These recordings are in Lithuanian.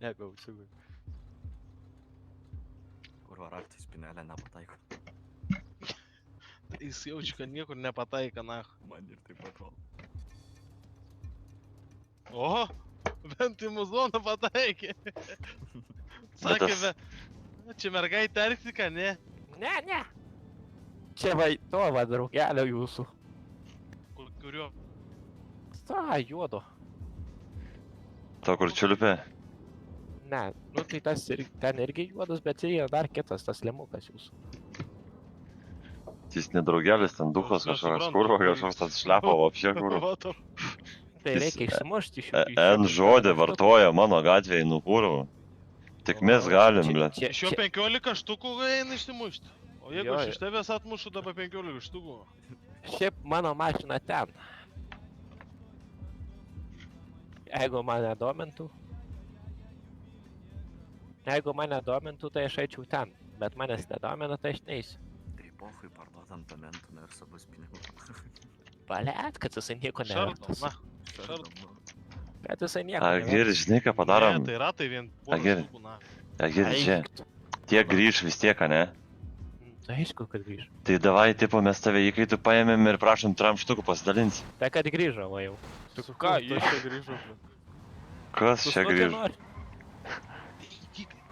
Negu auksiukui. Kurva raktai spinelę nepataiko. Jis jaučia, kad niekur nepataika, na. Man ir taip atrodo. Oho, bent į muzoną pataikė. Sakė, čia mergaitė Arktika, ne? Ne. Čia va, to va, draugelio jūsų. Kurio? Ta, juodo. To kur čiulpė? Ne, nu tai tas ir, ten irgi juodas, bet ir yra dar kitas, tas lemukas jūsų. Jis nedraugelis, ten duchas kažkoks, kurva, kažkoks tas šlepo, apšė kurva. Tai reikia išsimušti iš jų. N žodį vartoja mano gatvėje, nu kurva. Tik mes galim, ble. Iš jo 15 štukų eina išsimušti. O jeigu aš iš tavęs atmušu dabar 15 štukų? Šiaip mano mašina ten. Jeigu mane domintų, tai aš eičiau ten. Bet manęs nedomina, tai aš neįsiu. Tai pochui parduodam tamentų ir savus pinigus. Palet, kad jisai nieko Šardom, nevertas. na. Šardom. Bet jisai nieko Agir, žinai ką padarom? Ne, tai ratai vien porą Agir. štukų, na. Agir, čia. Tiek grįž vis tiek, ne? Tai aišku, kad grįžo. Tai davai, tipo, mes tave įkaitų paėmėm ir prašom tram štukų pasidalinsi. Tai kad grįžo, va jau. Su ką, jis čia grįžo? Kas čia grįž?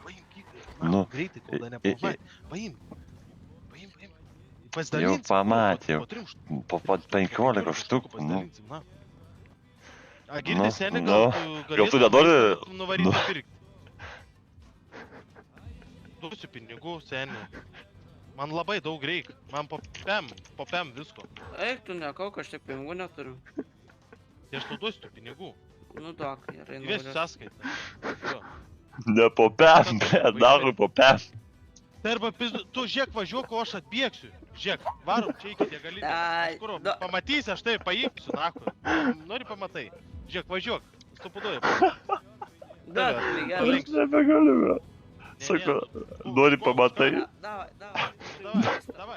Paim kiklį. Nu, Greitai, kol dar nepamai. Paim. Jau Pasidalinsim. pamatė, Po 3 štukų. po 15 štukų, nu. Pasidalinsim, na. A, girdi seni, nu. gal tu nenori? nuvaryti Nu. pirkti? Duosiu pinigų, seni. Man labai daug reikia. Man po pem visko. Eik, tu nekauk, aš tiek pinigų neturiu. Tai aš tau duosiu tų pinigų. Nu duok, gerai, Įvesiu sąskaitą. Jo. Ne po pem, ble, darui po pem. Tai arba tu žiek važiuok, o aš atbėgsiu. Žiek, varom čia iki tie galinė. Ai, Kur, nu. pamatysi, aš tai paimsiu, naku. Nori pamatai. Žiek, važiuok. Stupuduoju. Duok, gerai. Aš nebegaliu, ble. Sako, nori pamatai? Davai. Davai.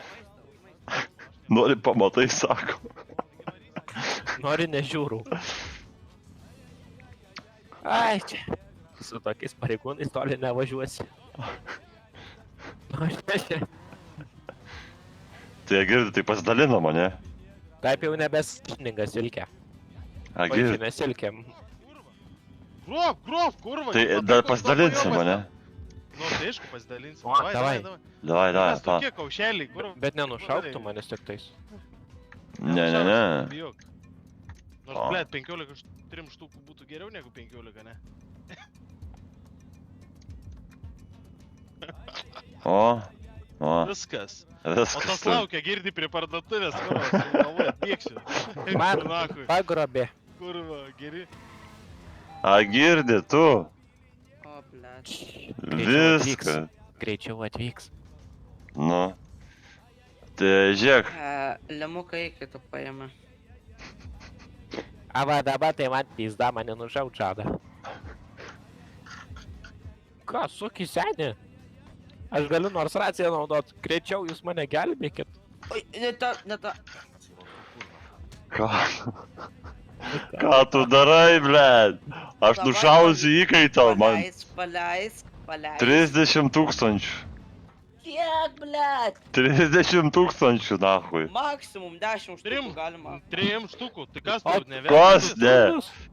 Nori pamatai, sako. Nori nežiūrų. Ai, čia. Su tokiais pareigūnais toli nevažiuosi. Aš čia. Tai Agir, tai pasidalino mane. Taip jau nebesningas silkė. Agir, Pažymė silkėm. Grov, kurva. tai dar pasidalinsi mane. Nu, tai aišku, pasidalinsim. O, davai. Davai, Mes pa. tokie kaušeliai, kur... Bet nenušauktų manęs tik tais. Ne. Bijok. Nors, O. blėt, 3 štukų būtų geriau negu 15, ne? O. Viskas. O Viskas. tas tu. laukia, girdi prie parduotuvės, kurva, galvoju, atbėgsiu. Man Nakui, pagrobė. kurva, geri. Agirdi, tu. O, blėt. Viskas. Greičiau atvyks. Nu. Tai žiūrėk, Lemuką eikit tu paėmė. Ava dabar tai man pizda, mane nušaut žada. Ką, suki seni? Aš galiu nors raciją naudot. Greičiau jūs mane gelbėkit. Oi, ne ta. ką? Ką tu darai, ble? Aš Davai, nušausiu įkaitą, man. Paleisk. 30 000. Kiek, blėt? 30 000, nahui. Maksimum 10 štukų Trim. galima. 3 štukų, tai kas O, tur neverta? Kas, ne?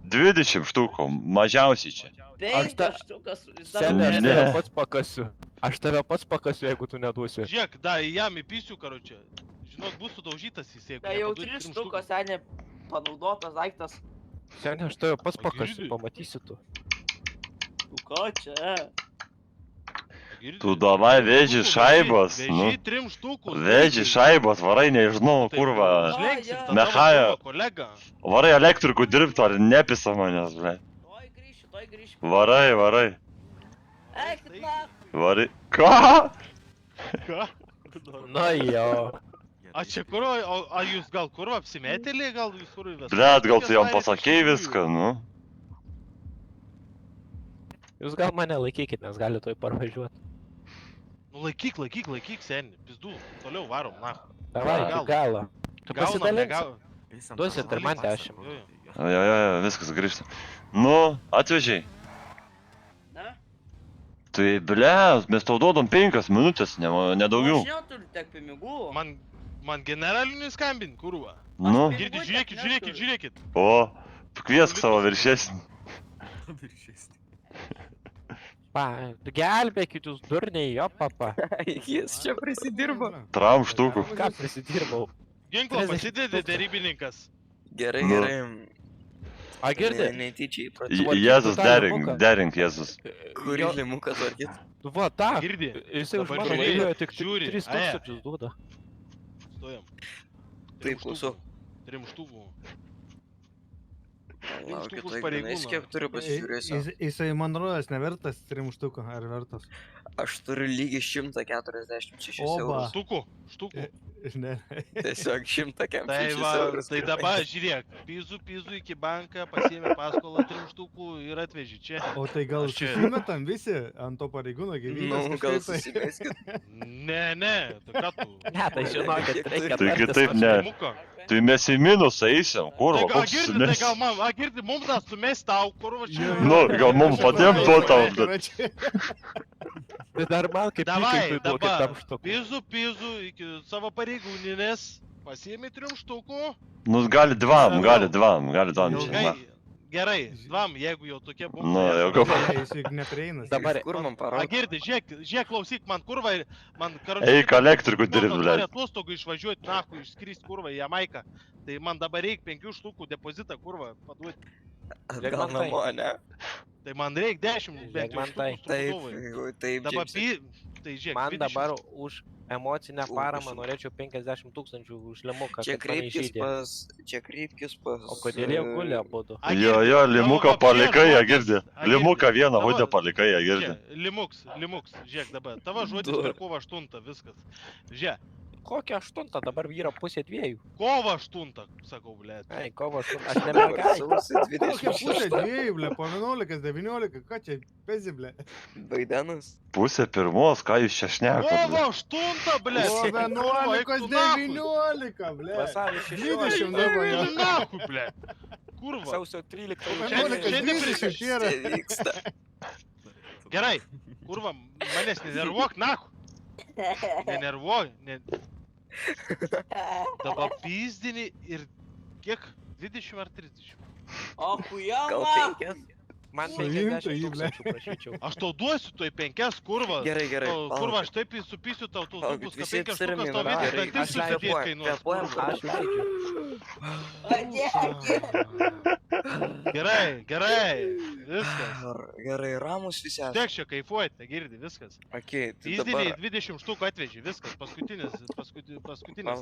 20 štukų, mažiausiai čia. 5 štukas. Seni, aš Ne. tave pats pakasiu. Aš tave pats pakasiu, jeigu tu neduosi. Žiūrėk, da, jam įpysiu, karočią. Žinok, bus sudaužytas jis, jeigu Tai jau nepaduodi 3 trim štukos, seniai, panaudotas daiktas. Seni, aš tave pats O, pakasiu, girdi? pamatysi tu. Tu ką čia? Girdi? Tu davai veži šaibos, nu. Veži 3 štukų. Veži šaibos, varai, nežinau, kurva. Žlengsim A, tada Mechaja. mano kolega. Varai elektrikų dirbti, ar nepisa manęs, ble. Tuoj grįšiu. Varai. Eikit na. Varai. Ką? Ką? Na jo. A čia kur, a jūs gal kur apsimetėliai, gal jūs kur įves? Blet, gal tu jam pasakei viską, nu? Jūs gal mane laikykit, nes gali toj parvažiuoti. Nu laikyk, seni, pizdu, toliau varom, na. Davai, Gal. iki galo. Tu pasidalinsi. Visam Duosit ir man pasidalinsim. 10. Jo, Jo, viskas grįžta. Nu, atvežiai. Na, Tai ble, mes tau duodam 5 minutės, nedaugiau. Aš neturiu tiek pinigų. Man generaliniui skambint, kurva. Nu, Girdi, žiūrėkit. o, kviesk savo viršesnį. Viršesnį. Pa, gelbėkit jūs durniai, jo papa. Jis čia prisidirbo. Tram štukų. Ką prisidirbau? Ginklą 30 pasidėdė derybininkas. Gerai, Nu. gerai. A girdi? Netyčiai J- įpratau. Jėzus, tą limuką. derink, Jėzus. Kurį limuką tvarkyt? Va, tą. Girdi. Jisai už Dabar mano žiūri, važiuoja tik žiūri, 3000 duoda. Stojam. Taip, klausau. Trimštukų. Laukiu, Štukus tai pareigūną. grinais, kiek turiu pasižiūrėsiu. Jisai man rodas nevertas 3 štukų, ar vertas? Aš turiu lygiai 146 Oba. eurus. Štukų. Ne. Tiesiog Tai 146 va, eurus. tai dabar žiūrėk, pizu iki banką, pasiėmė paskolą 3 štukų ir atvežė čia. O tai gal Aš čia- susimetam visi ant to pareigūno Nu, gyvybės? gal kažkaip tai? susimeskit. Ne, tai ką tu? Ne, tai žinokit, reikia Taigi tartis. taip, ne. Limuką. Tai mes į minusą eisim, kur, Tai va, gal koks girdi, tai sumes. gal man, girdi, mums tą sumest tau, kur va čia. Nu, gal mums patiem duotam, bet Tai dar man kaip Davai, įkaitui duokit dabar, tam štukų. pizu iki savo pareigūninės, pasiėmė 3 štukų. nu, gali dvam, Ilgai, gerai, dvam, jeigu jau tokie buvo. Nu, jau gal- Jis juk neprieina. Dabar- Kur man A, parodė? girdi, žiūrėk, klausyk, man kurva, man Eik elektriku dirbt, Nori ble. atostogų išvažiuoti, nahu, išskrist kurva į Jamaiką. Tai man dabar reikia 5 štukų depozitą kurva paduoti. Gal namo, ne? Tai man reikia 10 bent Žiūrėk jau man tai. štukų Taip, struktūvai. taip, Dabar Džeimsai. tai žiūrėk. Man 20 dabar už emocinę paramą Už. norėčiau 50 000 už limuką, Čia kad mane kreipkis išžydė. pas... O kodėl jie guli abudu? A, Jo, girdi, jo, tavo limuką papjė palikai, ją žodis, girdi. a, Limuką girdi, vieną tavo- hudę palikai, ją girdi. Čia, limuks, žiūrėk dabar. Tavo žodis Du. per kovo 8, viskas. Žiūrėk, Kokią 8, dabar vyra pusė 2. kovo 8, sakau, blėt. Ai, kovo 8, aš nemergai. Sausio Kokia pusė 26. 2, ble, po 11, 19, ką čia pezi, ble? Baidenas. Pusė pirmos, ką jūs čia šnekate? Kovo 8, blėt. Po 11, 19, ble. Vasario 20 16. dabar jau. Nahu, blėt. Kurva. Sausio 13. Šiandien- 11, šiandien 20 yra. Čia vyksta. Gerai, kurva, manęs nenervuok, nahu. Nenervuok, dabar pizdini ir kiek? 20 ar 30? O Gal kujama. 5? Man Suimta 50 jį, 000 prašyčiau. Aš tau duosiu toj 5, kurva. Gerai, gerai. Kurva, aš taip supysiu tau tos Palaukit, dubus, kad visi 5 apsiramina, štukas tau gerai, viskas dantis aš leidžiu. susidėt kainuos. Kvėpuojam, kurva. Aš leidžiu. Gerai, viskas. Gerai, ramus visi esate. Tiek čia kaifuojate, girdi, viskas. Okei, tai Pizdiniai dabar... 20 štukų atvežė, viskas, paskutinis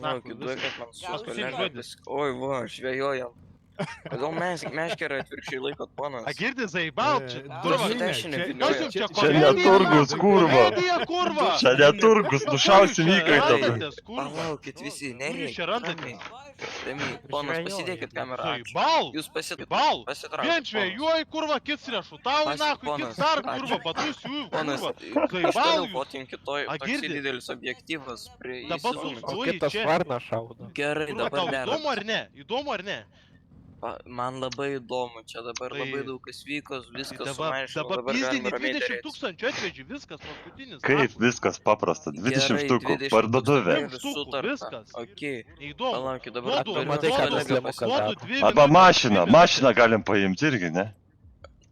naku, Palaukit, viskas. duokit man Gal susko žinot? lengvatis. Oi, va, žvejojam. Kodėl mes meškerą atvirkščiai laikot, ponas? A girdi, zaibal, čia, kurva, Dažnai dešinę kas vilioja. jums čia Čia ne turgus, kurva. Komedija, kurva. Čia ne turgus, nušausim įkaitą. Palaukit visi, Kur jūs čia nereikia. randatės? Ramiai, ponas, Žvejoja. pasidėkit kamerą. Ačiū. Zaibal, Jūs zaibal. pasitraukit. Vien žvejuoji, kurva, kits rešutau, Pas- naku, ponas, kits dar, ačiū. kurva, batus jų, Ponas, kurva. aš Zaibal toliau jūs. fotinkit toj, A, toks girdi? didelis objektyvas prie Dabar įsizūmint. O Oi, kitas čia. varnas šaudo. Gerai, Kurva, dabar tau įdomu derat. ar ne? Įdomu ar ne? Man labai įdomu, čia dabar Tai- labai daug kas vyko, Tai viskas dabar sumaišo, dabar dabar pizdini galime ramiai 20 derėtis. tūkstančių atveži, viskas paskutinis. Kaip naku. viskas paprasta, 20 Gerai, štukų, 20 parduotuvė. tūkstančių Štukų, sutarta. viskas. Okei, Neįdomu. palaukit, dabar Duodu, turiu matai, ką tas kolegą lemukas pas- daro. Duodu 2 Arba mašiną, mašiną galim paimti irgi, ne?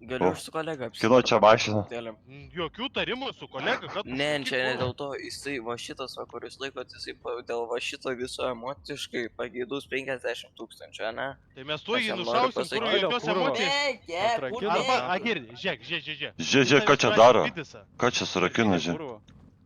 Galiu O. aš su kolega Kino čia mašina? apsitarti. Jokių tarimų su kolega, kad... Ne, čia ne dėl to, jisai va šitas, va, kuris laikot, jisai dėl va šito viso emociškai pageidus 50 tūkstančių, ne? Tai mes tuo Aš jį jam noriu nušausim, pasakyti. kur jokios Kurva. emocijos. Reikia, kur Arba, reikia. girdi, žiūrėk. Žiūrėk, ką čia daro. Ką čia surakina, žiūrėk.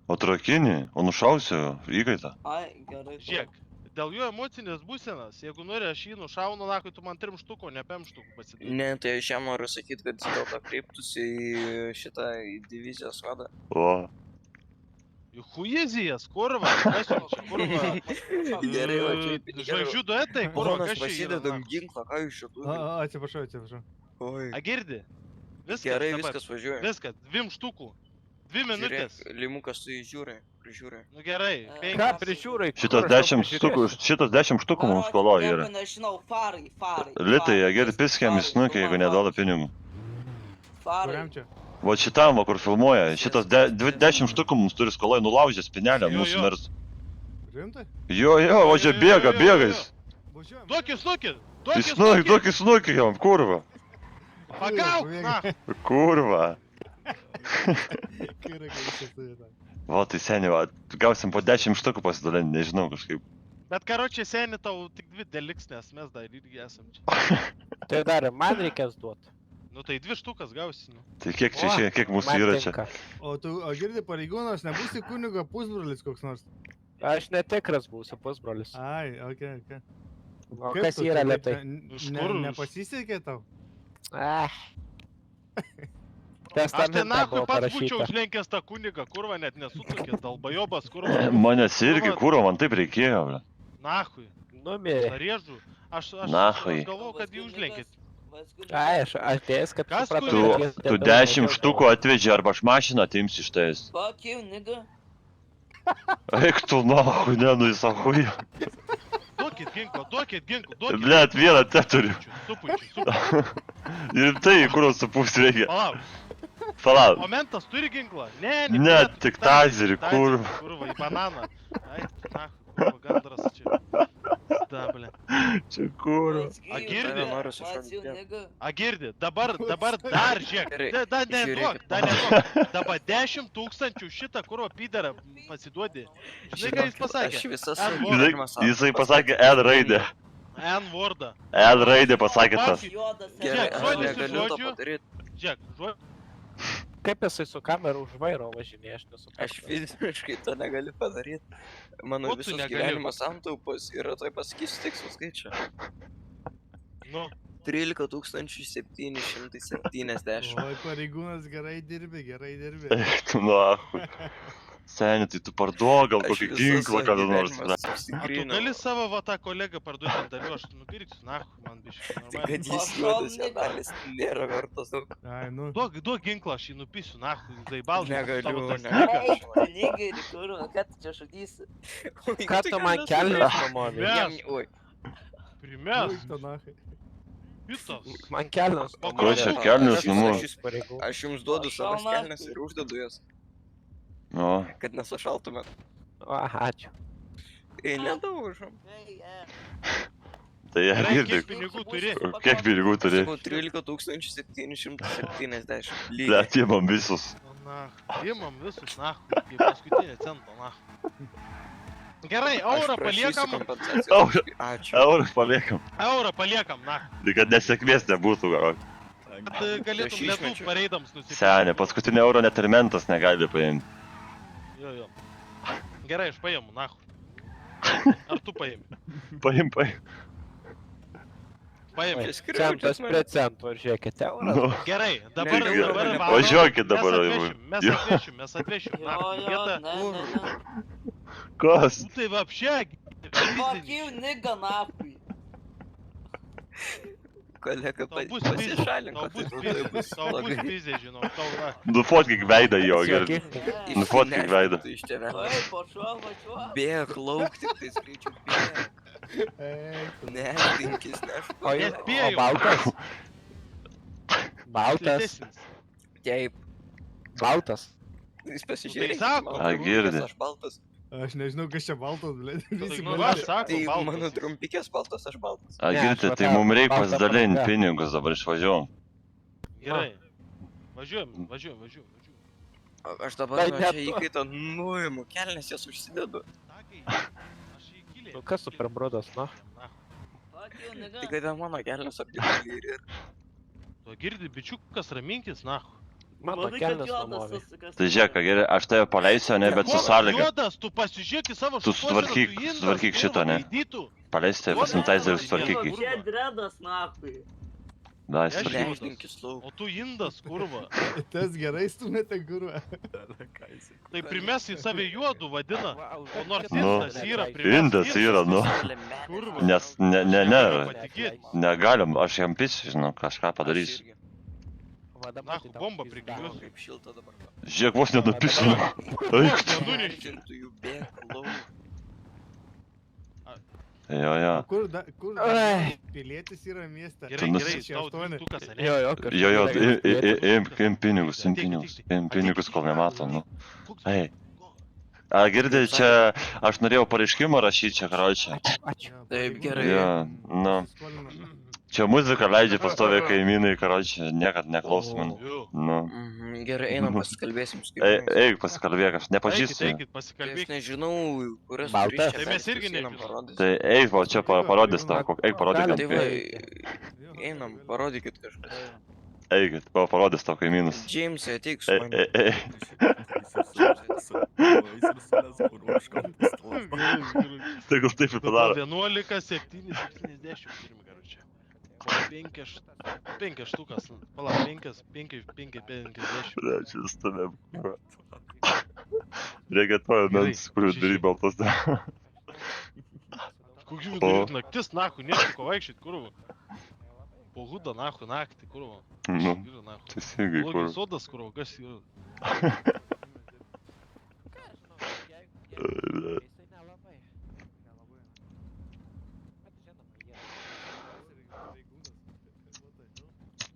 O trakini, o nušausiu įkaitą. Ai, gerai. Žiūrėk, dėl jo emocinės būsenos, jeigu nori aš jį nušaunu, nakui tu man 3 štukų, ne 5 štukų pasidėti. Ne, tai aš jam noriu sakyti, kad jis dėl to kreiptųsi į šitą į divizijos vadą. O, Į huizijas, kurva, kas jums čia, kurva. Gerai, va, čia pinigėlių. Žvaigždžių duetai, kurva, Ponas, kas čia yra. pasidedam na? ginklą, ką jūs čia turite? Atsiprašau. Oi. A girdi? Viskas, Gerai, dabar. viskas važiuoja. Viskas, 2 štukų. 2 minutės. Žiūrėk, limukas tu įžiūri, prižiūri. Nu gerai, Ką 5. Ką prižiūrai? šitas 10 štukų, šitas 10 štukų mums skoloja yra. Nežinau, farai. Litai, jie geri piskiam į snukį, jeigu neduoda pinigų. Farai. Kuriam čia? Va šitam, va, kur filmuoja, šitas 10 štukų mums turi skolai nulaužė spinelę, Jo, mūsų jo. mirs. Rimtai? Jo, va čia bėga, bėga jis. Važiuojam. Duokit snukį! Duok į snukį jam, kurva. Pagauk, na! Kurva. Gerai, kad jis turi tą. Va, tai seniai, va, gausim po 10 štukų pasidalinti, nežinau kažkaip. Bet karočią seni tau tik 2 deliks, nes mes dar irgi esam čia. Tai dar man reikės duoti. Nu tai 2 štukas gausi, nu. Tai kiek čia išėjo, kiek mūsų yra čia? O tu, o girdi pareigūnas, nebūsi kunigo pusbrolis koks nors? Aš netikras būsiu pusbrolis. Ai, okei. O Kaip kas tu yra čia lietai? Iš kur? Nepasisekė tau? Ah. Aš tai Testamente nahui buvo pats būčiau parašyta. užlenkęs tą kunigą, kurva net nesutokė, dalbajobas, kurva. Manęs irgi, kurva, man taip reikėjo, ble. Nahui, Numirė. narėžų. Aš Nahui. galvojau, kad jį užlenkit. Ai, aš atėjęs, kad Kas supratau, Tu, kad jis tu debilas 10 daugiau štukų atveži arba aš mašiną atimsi iš tais. Fuck you, nigga. Eik tu nahui, ne, nu jis ahui. Duokit ginklą, duokit ginklą. Blet, vieną te turiu. Supučiu. Ir tai, kur supūs reikia. Palauk, Palauk. momentas turi ginklą? Ne, Ne, tik tazerį, kurva. Kurva, į bananą. Ai, nahui, kurva, gandras čia. Dablė. Čia kurva. A girdi? Noriu Fuck you, sušaukti. nigga. A girdi, dabar dar žiūrėk. Gerai, Dar neduok, žiūrėkit. dar neduok. Dabar 10 000 šitą kurvo pydarą pasiduodi. Žinai, ką jis Aš pasakė? visas Žinai, gyvenimą savo Jisai pasakė L raidę. N-wordą. L raidę pasakė tas. Juodas. Gerai, Žiūrėk, aš žodis iš negaliu to žodžių. padaryti. Žiūrėk, Kaip jisai su kamera už vairo važinėja, aš nesuprantu. Aš fiziškai to negaliu padaryti. Mano Ko tu visas negali? gyvenimo santaupos yra toj pasakysiu tikslų skaičių. nu, 13 770. Oi, pareigūnas gerai dirbi. Eik tu nahui. Seniai, tai tu parduok gal kokį ginklą kada nors. ble. a tu gali savo va tą kolegą parduoti ant dalių, aš nupirksiu, nahui, man biškai Tai normaliai. kad jis juodas, jis nėra vertas daug. Ai, nu. Duok ginklą, aš jį nupisiu, nahui, zaibal. Negaliu, Eik, tu nigeri, kurva, ką tu čia šudysi? Ką tu man kelnes numovė? Mes. Oi, Primes, Baik to nachai. pitas. Man kelnes O Ko čia kelnes numovė? aš jums duodu savas kelnes ir uždedu jas, Nu, kad nesušaltumėt. O, ačiū. Tai nedaužom. tai jie Gerai, girdi. kiek pinigų turi? Kiek pinigų turi? Sakau, 13 770. Ble, Lygiai. atimam visus. Na, imam visus, nahui, kaip paskutinį centą, nahui. Gerai, eurą Aš prašysiu paliekam, kompensacijos. Eurą. Ačiū. Eurą paliekam. eurą paliekam, nahui. Tai kad nesėkmės nebūtų gal. Kad galėtum Aš lietų išmečiau. pareidams nusipirkti. Senė, paskutinį euro net ir mentas negali paimti. Jo. Gerai, aš paimu, nahui. Ar tu paimi? Paim. Paimi. Čia skriaudžiat Centas mane. prie centro, žiūrėkit, euras. Nu, Gerai, dabar Negaliu, varo. važiuokit dabar. Mes Jo. atvešim, Jo, nahui. jo, Vietą. ne. Kas? Nu tai vapšė. Fuck you, nigga, nahui. Kolega, Tau bus pizė, pasišalink. tau bus pizė, tau bus pizė, žinau, tau va. Nufotkink veidą jo, gerai. Sveiki. Nufotkink veidą. Iš čia vėl. Oi, pašuo, važiuo. Bėk, lauk tik tai skaičiu, bėk. Eik. Ne, rinkis, ne. O jis Nespėjau. baltas? Baltas. Lėtesnis. Taip, Baltas. jis pasižiūrėjo. Tai sako. A, girdi. Aš baltas. Aš nežinau, kas čia baltas, ble. Visi Nu, balti. aš sako, Tai mano baltas. trumpikės baltas, aš baltas. A, Ne, girdi, aš tai va tą mums reikia baltą pasidalinti prabangą. pinigus, dabar išvažiuom. Gerai. Važiuojam. Aš dabar Tai nuo ne čia tu. įkaito nuimu, kelnes jas užsidedu. Takai, aš į gilį. Nu kas super brodas, nu? Fuck you, nigga. Tai kada mano kelnes apdėlė ir... Tu girdi, bičiukas, raminkis, nahu. Mano Manai, kad kelnes juodas numovė. susukas. Tai žiūrėk, ką gerai, aš tave paleisiu, ne, bet su Koks sąlyga. juodas, tu pasižiūrėk į savo Tu šukuoseną, sutvarkyk- tu indas, sutvarkyk kurva, šitą, ne? baidytų. Paleisti tave Juodas, pasintaizerį juodas, sutvarkyk. juodas. Čia dredas, nahui. Da, Aš jis- Leidinkis lauk. O tu indas, kurva. Tas gerai stumėte, kurva. Tai primes į save juodų vadina. O nors Nu, indas yra, primes indas yra, nu. Kurva. Nes, ne, Patikėt. negalim, aš jam pisiu, žinau, kažką padarysiu. Nahu, bombą prikliuosiu. Kaip šilta dabar. Žiūrėk, vos nenupisiu. Eik tu. Nenuneščiau. Tu jų bėk lauk. Jo, jo. Kur Ai. pilietis yra mieste? Gerai, nusi- gerai, tau Aštuoni. dvyliktukas, ane? Jo, jo, Jo, jo, kažkur imk pinigus, imk pinigus. Imk pinigus, kol nematom, nu. Ei. A, girdė, čia aš norėjau pareiškimą rašyti čia, karočią. Ačiū. Taip, gerai. Jo, nu. Čia muzika leidžia pastoviai kaimynai, karočią, niekad neklauso man. Jo. Nu. Mhm, gerai, einam pasikalbėsim su Eik pasikalbėk, aš Eikit, nepažįstu. eikit, Aš pasikalbėkit. nežinau, kurias Baltas. turis čia Tai mes irgi einam nežinom. parodys. Tai eik, va, čia parodys tau, eik parodyk. Tai Galim. va, einam, parodykit kažką. Eikit, va, parodys tau kaimynus. Džeimsai, ateik su Ei, manimi. ei, ei. Tai gal taip ir padaro. 11, 7, 70 turime, karočią. 5 štukas. Palauk, 5, 50. Čia stovėm. Reikia to Gerai, mens, kuriuos šeši. darai baltas. Koks viduryt naktis, nahu, nėra ko vaikščiot, kurva. Po hudą, nahu, naktį, kurva. Nu, Yra, nahu. teisingai, kur. Logis sodas, kurva, kas yra.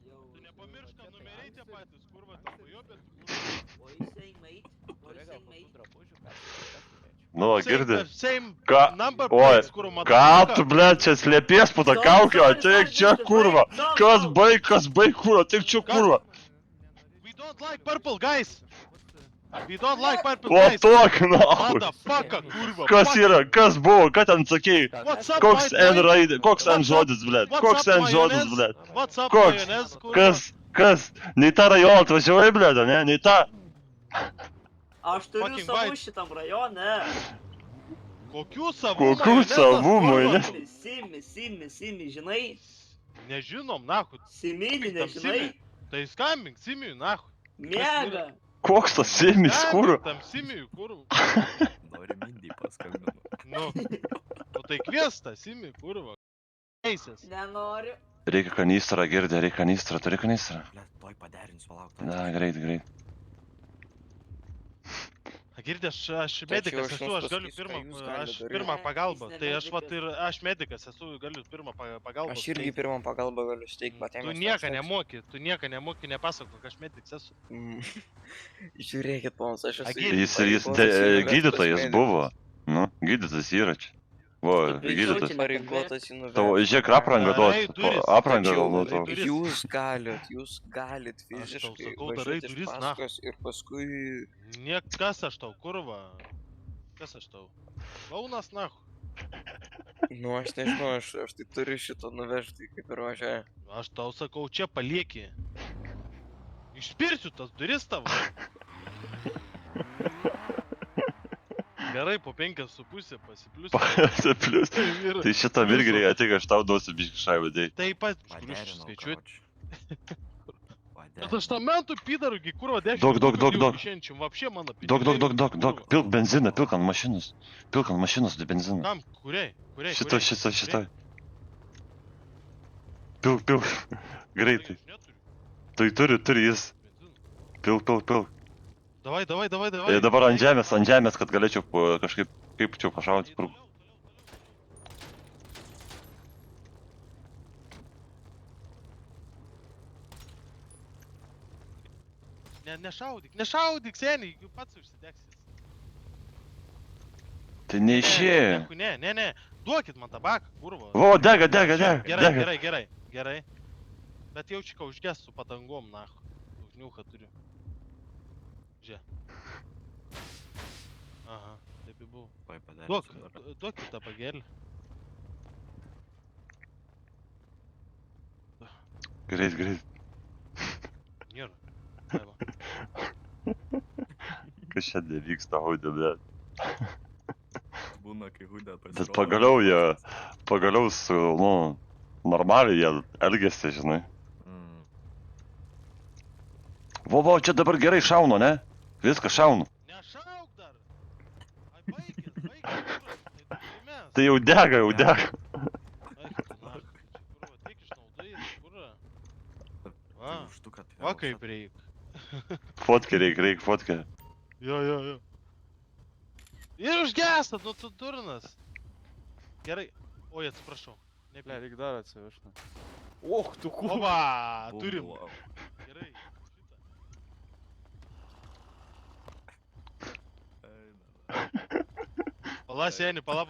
Tu nepamiršk, kad numeriai tie patys, kurva, tam pajobėt. O jisai mait, o jisai mait. Nu, va, girdi. Same Ką? number Oi, plates, kurva, matau. Ką tu, ble, čia slėpies po tą kaukę, ateik čia, kurva. Kas baig, kurva, ateik čia, kurva. We don't like purple, guys. We don't like purple, O guys. tokį, na. Motherfucker, kurva. Kas fuck. yra, kas buvo, ką ten sakei? What's up, Koks my N boy? raidė, koks N What's up? žodis, ble. What's Koks up, N žodis, mayonnaise? ble. What's up, Koks? mayonnaise, kurva? Kas? Nei tą rajoną atvažiavai, ble, ne? Nei tą. Aš turiu Fucking savų white. šitam rajone. Kokių savų Kokių majonezas, savų kurva? majonezų? Simi, žinai? Nežinom, nahu. Similį, Tam nežinai? Tai skambink, Simiui, nahu. Mėga. Koks tas simis, kurva? Tam Simiui, kurva. Nori Mindy paskambinu. Nu tai kviesta, Simiui, kurva. Eisės. Nenoriu. Reikia kanistrą, girdė, reikia kanistrą, turi kanistrą. Ble, toj paderinsiu, palauk. Na, greit, greit. Girdė, aš Tai medikas čia aš esu, jums aš galiu pasakysiu, ką jūs galit aš daryt. pirmą pagalbą. Jis Tai aš vat nemedikas. ir aš medikas esu, galiu pirmą pagalbą. Aš irgi pirmą pagalbą galiu steigti, bet Tu nieko nemoki, nepasakok, aš medikas esu. Žiūrėkit, ponas, aš esu... Jis gydytojas buvo. Nu, gydytojas yra čia. Vo, gydytojas. Pareigotas į Tavo, nuvežti. žiūrėk, aprangą Darai duot. duris. Aprangą Tačiau gal duot. duris. Jūs galit tau fiziškai sakau, darai važiuoti iš duris, na. paskos ir paskui... Kas aš tau, kurva? Kas aš tau? Launas, nahu. Nu, aš nežinau, aš tai turiu šitą nuvežti, kaip ir važiuoju. Aš tau sakau, čia palieki. Išpirsiu tas duris tavo. Gerai, po 5,5 pasiplius. Plius. Tai šitam irgi reikia, tik aš tau duosiu biškį šaibą, dėj. Taip pat, Paderinau, skaičiuoti. karoči. Bet aš tam mentų pidarų, kurva 10. Dok. Šiandien, vapšė mano Dok. Pilk benziną, pilk ant mašinos. Pilk ant mašinos benziną. Kam? Kuriai? Šitą. Pilk. Greitai. Tai turi jis. Pilk. Davai. Dabar ant žemės, kad galėčiau kažkaip, kaip čia pašauti. Nešaudyk, seniai, pats užsidegsis. Tai neišėjo. Ne, duokit man tabaką, kurva. O, dega. Gerai. Bet jaučiu, kad užges su padangom, nahu. Užniuką turiu. Žiūrė. Aha, taip ir buvo. Toj paderinsiu. Duok tą pagelį. Greit. Nėra. Daiva. Kas šiandien vyksta, haudė, bet. Būna, kai hudė pasirodo. Bet pagaliau su, normaliai jie elgėsi, žinai. Vo, čia dabar gerai šaunu, ne? Viską šaunu. Nešauk dar! Ai, baigės, kurva. Tai jau dega. Ai, kurva, tik išnaudai, kurva. Va kaip reik. Fotkę reik fotkę. Jo. Ir užgesat, nu tu durnas. Gerai. Oi, atsiprašau. Ble, Nepyk. reik dar atsivežti. Och, tu kur. Oba, Bum, turim. wow. Gerai. Pala, seni, pala.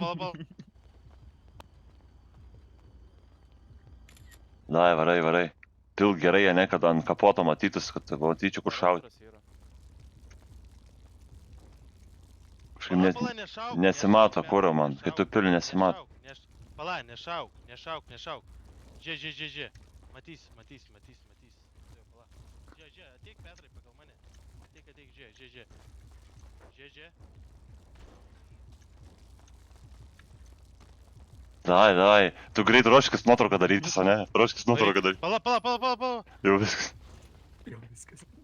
Dai, varai. Pilk gerai, ne, kad ant kapoto matytus, kad matyčiau kur šauti. Antras yra. Kažkaip nesimato, kur man, kai tu pili nesimato. Pala, nešauk. Žie. Matysi. Tai jau, pala. Žie, ateik Petrai pagal mane. Ateik, žie. Dai, tu greit ruoškis nuotrauką darytis, ne? Ruoškis nuotrauką daryti. Pala. Jau viskas. Jau viskas.